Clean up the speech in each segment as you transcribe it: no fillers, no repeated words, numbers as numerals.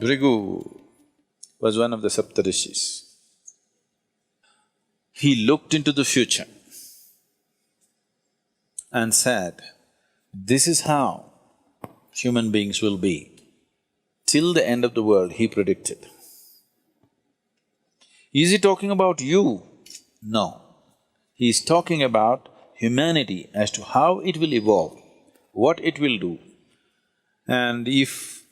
Bhrigu was one of the Saptarishis. He looked into the future and said, this is how human beings will be. Till the end of the world, he predicted. Is he talking about you? No. He is talking about humanity as to how it will evolve, what it will do. And if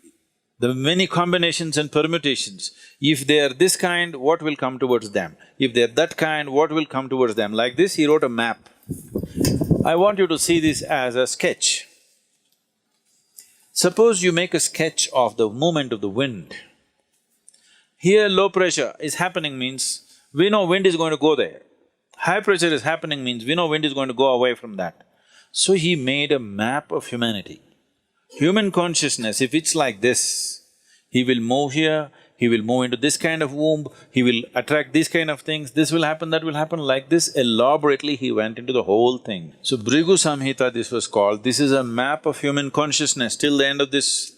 the many combinations and permutations, if they are this kind, what will come towards them? If they are that kind, what will come towards them? Like this, he wrote a map. I want you to see this as a sketch. Suppose you make a sketch of the movement of the wind. Here low pressure is happening means we know wind is going to go there. High pressure is happening means we know wind is going to go away from that. So he made a map of humanity. Human consciousness, if it's like this, he will move here, he will move into this kind of womb, he will attract these kind of things, this will happen, that will happen, like this elaborately he went into the whole thing. So Bhrigu Samhita this was called, this is a map of human consciousness till the end of this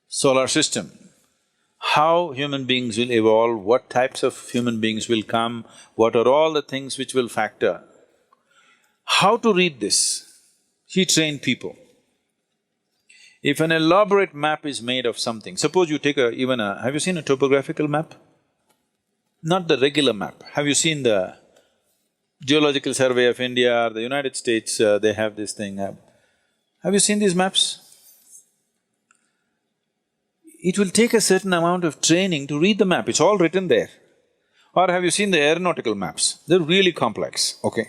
solar system. How human beings will evolve, what types of human beings will come, what are all the things which will factor. How to read this? He trained people. If an elaborate map is made of something, suppose you take have you seen a topographical map? Not the regular map. Have you seen the Geological Survey of India or the United States, they have this thing. Have you seen these maps? It will take a certain amount of training to read the map, it's all written there. Or have you seen the aeronautical maps? They're really complex, okay?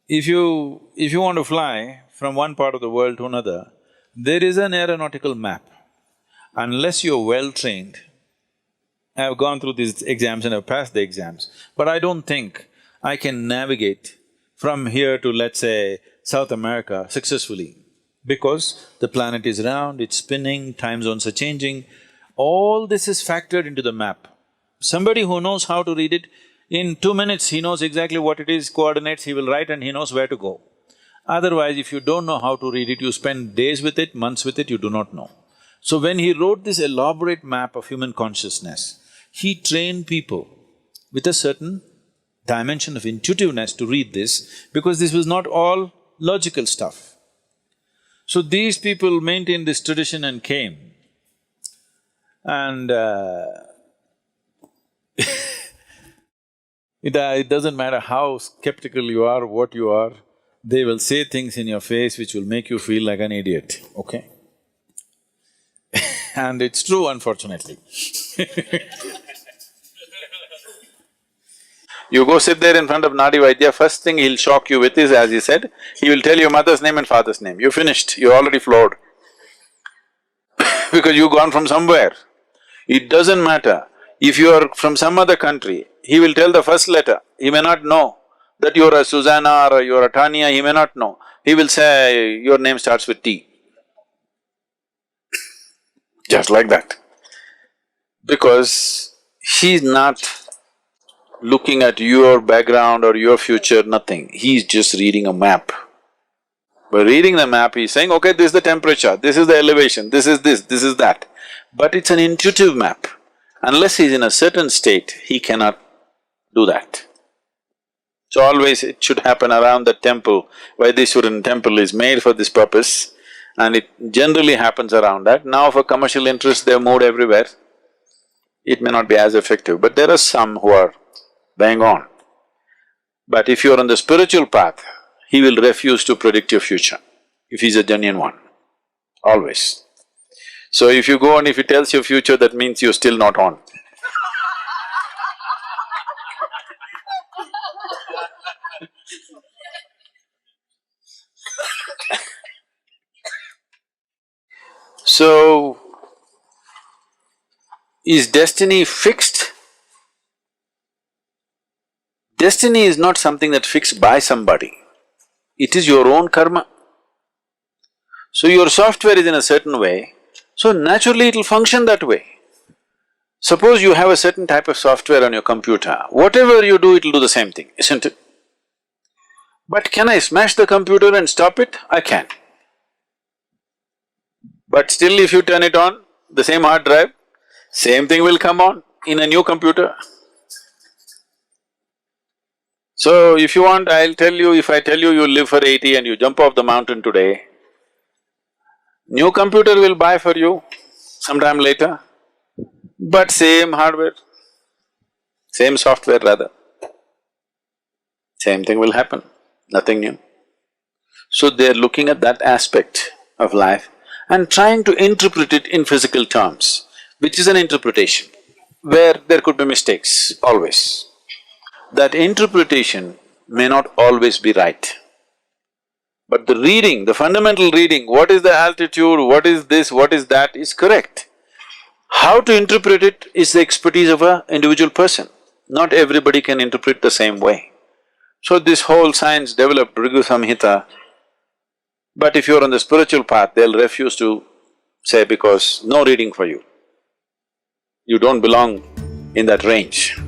If you want to fly from one part of the world to another, there is an aeronautical map. Unless you're well-trained, I've gone through these exams and I've passed the exams, but I don't think I can navigate from here to, let's say, South America successfully, because the planet is round, it's spinning, time zones are changing. All this is factored into the map. Somebody who knows how to read it, in 2 minutes he knows exactly what it is, coordinates he will write and he knows where to go. Otherwise, if you don't know how to read it, you spend days with it, months with it, you do not know. So when he wrote this elaborate map of human consciousness, he trained people with a certain dimension of intuitiveness to read this, because this was not all logical stuff. So these people maintained this tradition and came, and it doesn't matter how skeptical you are, what you are, they will say things in your face which will make you feel like an idiot, okay? And it's true, unfortunately. You go sit there in front of Nadi Vaidya, first thing he'll shock you with is, as he said, he will tell you mother's name and father's name. You're finished, you're already floored. Because you've gone from somewhere. It doesn't matter. If you are from some other country, he will tell the first letter, he may not know that you're a Susanna or you're a Tanya, he may not know. He will say, your name starts with T. Just like that. Because he's not looking at your background or your future, nothing. He's just reading a map. By reading the map, he's saying, okay, this is the temperature, this is the elevation, this is that. But it's an intuitive map. Unless he's in a certain state, he cannot do that. So always it should happen around the temple. Vaidishwaran temple is made for this purpose, and it generally happens around that. Now for commercial interest, they've moved everywhere. It may not be as effective, but there are some who are bang on. But if you're on the spiritual path, he will refuse to predict your future, if he's a genuine one, always. So if you go and if he tells your future, that means you're still not on. So, is destiny fixed? Destiny is not something that's fixed by somebody, it is your own karma. So your software is in a certain way, so naturally it'll function that way. Suppose you have a certain type of software on your computer, whatever you do, it'll do the same thing, isn't it? But can I smash the computer and stop it? I can. But still if you turn it on, the same hard drive, same thing will come on in a new computer. So if you want, I'll tell you, if I tell you you live for 80 and you jump off the mountain today, new computer will buy for you sometime later, but same hardware, same software rather, same thing will happen, nothing new. So they're looking at that aspect of life and trying to interpret it in physical terms, which is an interpretation, where there could be mistakes, always. That interpretation may not always be right. But the reading, the fundamental reading, what is the altitude, what is this, what is that, is correct. How to interpret it is the expertise of an individual person. Not everybody can interpret the same way. So this whole science developed Bhrigu Samhita, but if you're on the spiritual path, they'll refuse to say because no reading for you. You don't belong in that range.